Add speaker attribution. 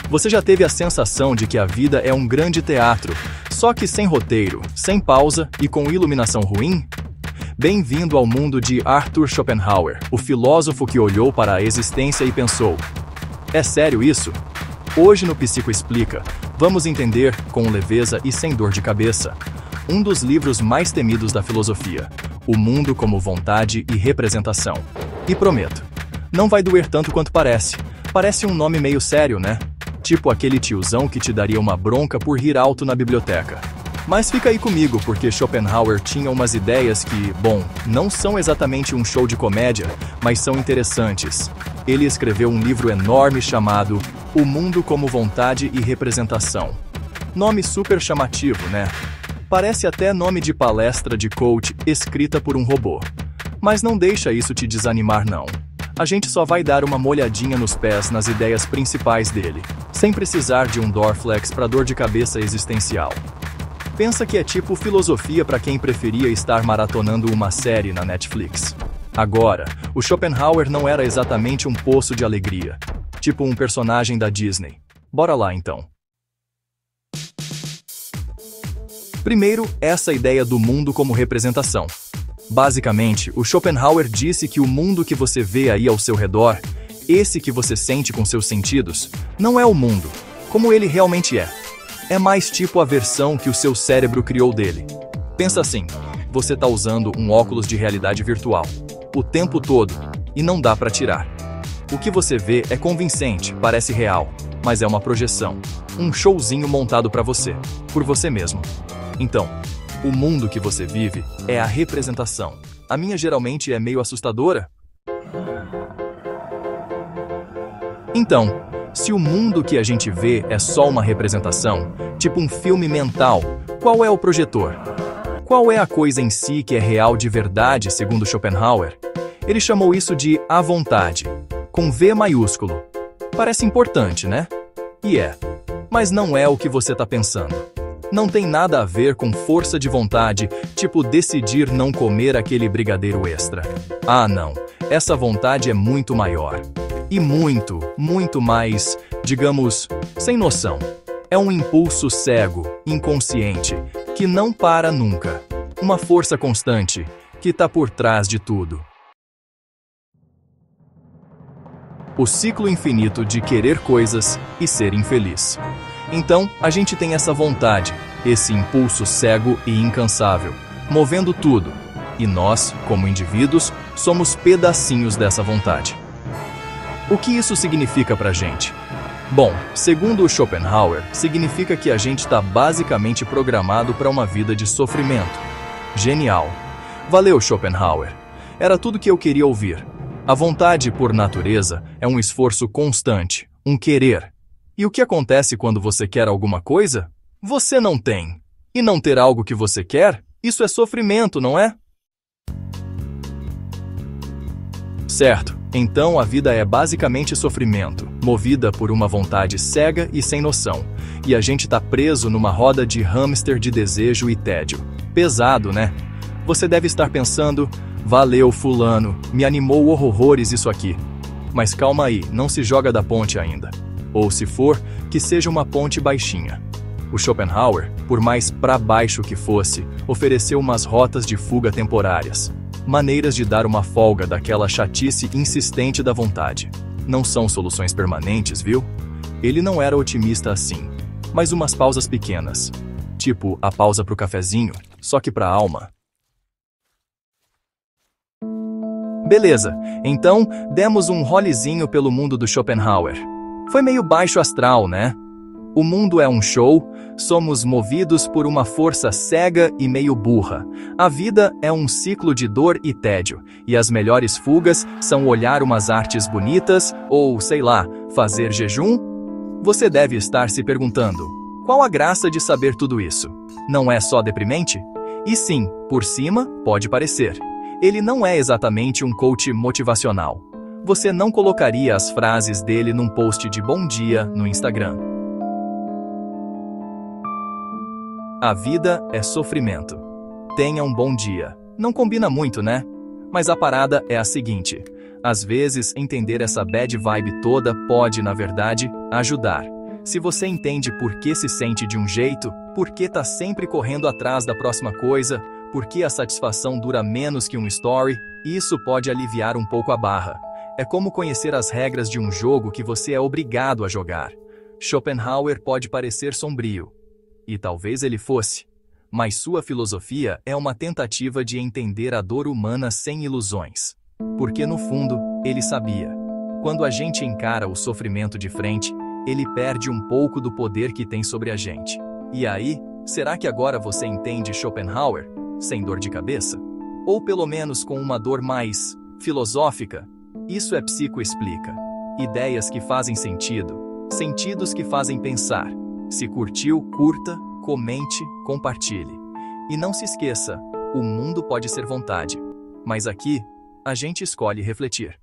Speaker 1: Você já teve a sensação de que a vida é um grande teatro, só que sem roteiro, sem pausa e com iluminação ruim? Bem-vindo ao mundo de Arthur Schopenhauer, o filósofo que olhou para a existência e pensou: é sério isso? Hoje no Psico Explica, vamos entender, com leveza e sem dor de cabeça, um dos livros mais temidos da filosofia, O Mundo como Vontade e Representação. E prometo, não vai doer tanto quanto parece. Parece um nome meio sério, né? Tipo aquele tiozão que te daria uma bronca por rir alto na biblioteca. Mas fica aí comigo, porque Schopenhauer tinha umas ideias que, bom, não são exatamente um show de comédia, mas são interessantes. Ele escreveu um livro enorme chamado O Mundo como Vontade e Representação. Nome super chamativo, né? Parece até nome de palestra de coach escrita por um robô. Mas não deixa isso te desanimar, não. A gente só vai dar uma molhadinha nos pés nas ideias principais dele, sem precisar de um Dorflex para dor de cabeça existencial. Pensa que é tipo filosofia para quem preferia estar maratonando uma série na Netflix. Agora, o Schopenhauer não era exatamente um poço de alegria, tipo um personagem da Disney. Bora lá então. Primeiro, essa ideia do mundo como representação. Basicamente, o Schopenhauer disse que o mundo que você vê aí ao seu redor, esse que você sente com seus sentidos, não é o mundo, como ele realmente é. É mais tipo a versão que o seu cérebro criou dele. Pensa assim, você tá usando um óculos de realidade virtual o tempo todo e não dá pra tirar. O que você vê é convincente, parece real, mas é uma projeção, um showzinho montado pra você, por você mesmo. Então, o mundo que você vive é a representação. A minha geralmente é meio assustadora. Então, se o mundo que a gente vê é só uma representação, tipo um filme mental, qual é o projetor? Qual é a coisa em si que é real de verdade, segundo Schopenhauer? Ele chamou isso de a vontade, com V maiúsculo. Parece importante, né? E é. Mas não é o que você está pensando. Não tem nada a ver com força de vontade, tipo decidir não comer aquele brigadeiro extra. Ah, não. Essa vontade é muito maior. E muito, muito mais, digamos, sem noção. É um impulso cego, inconsciente, que não para nunca. Uma força constante, que está por trás de tudo. O ciclo infinito de querer coisas e ser infeliz. Então, a gente tem essa vontade, esse impulso cego e incansável, movendo tudo. E nós, como indivíduos, somos pedacinhos dessa vontade. O que isso significa pra gente? Bom, segundo o Schopenhauer, significa que a gente está basicamente programado para uma vida de sofrimento. Genial! Valeu, Schopenhauer! Era tudo que eu queria ouvir. A vontade, por natureza, é um esforço constante, um querer. E o que acontece quando você quer alguma coisa? Você não tem. E não ter algo que você quer, isso é sofrimento, não é? Certo, então a vida é basicamente sofrimento, movida por uma vontade cega e sem noção. E a gente tá preso numa roda de hamster de desejo e tédio. Pesado, né? Você deve estar pensando, valeu fulano, me animou horrores isso aqui. Mas calma aí, não se joga da ponte ainda. Ou se for, que seja uma ponte baixinha. O Schopenhauer, por mais pra baixo que fosse, ofereceu umas rotas de fuga temporárias. Maneiras de dar uma folga daquela chatice insistente da vontade. Não são soluções permanentes, viu? Ele não era otimista assim, mas umas pausas pequenas. Tipo a pausa pro cafezinho, só que pra alma. Beleza, então demos um rolezinho pelo mundo do Schopenhauer. Foi meio baixo astral, né? O mundo é um show, somos movidos por uma força cega e meio burra. A vida é um ciclo de dor e tédio, e as melhores fugas são olhar umas artes bonitas ou, sei lá, fazer jejum? Você deve estar se perguntando, qual a graça de saber tudo isso? Não é só deprimente? E sim, por cima, pode parecer. Ele não é exatamente um coach motivacional. Você não colocaria as frases dele num post de bom dia no Instagram. A vida é sofrimento. Tenha um bom dia. Não combina muito, né? Mas a parada é a seguinte. Às vezes, entender essa bad vibe toda pode, na verdade, ajudar. Se você entende por que se sente de um jeito, por que tá sempre correndo atrás da próxima coisa, por que a satisfação dura menos que um story, isso pode aliviar um pouco a barra. É como conhecer as regras de um jogo que você é obrigado a jogar. Schopenhauer pode parecer sombrio. E talvez ele fosse. Mas sua filosofia é uma tentativa de entender a dor humana sem ilusões. Porque no fundo, ele sabia. Quando a gente encara o sofrimento de frente, ele perde um pouco do poder que tem sobre a gente. E aí, será que agora você entende Schopenhauer, sem dor de cabeça? Ou pelo menos com uma dor mais filosófica? Isso é Psicoexplica. Ideias que fazem sentido, sentidos que fazem pensar. Se curtiu, curta, comente, compartilhe. E não se esqueça, o mundo pode ser vontade. Mas aqui, a gente escolhe refletir.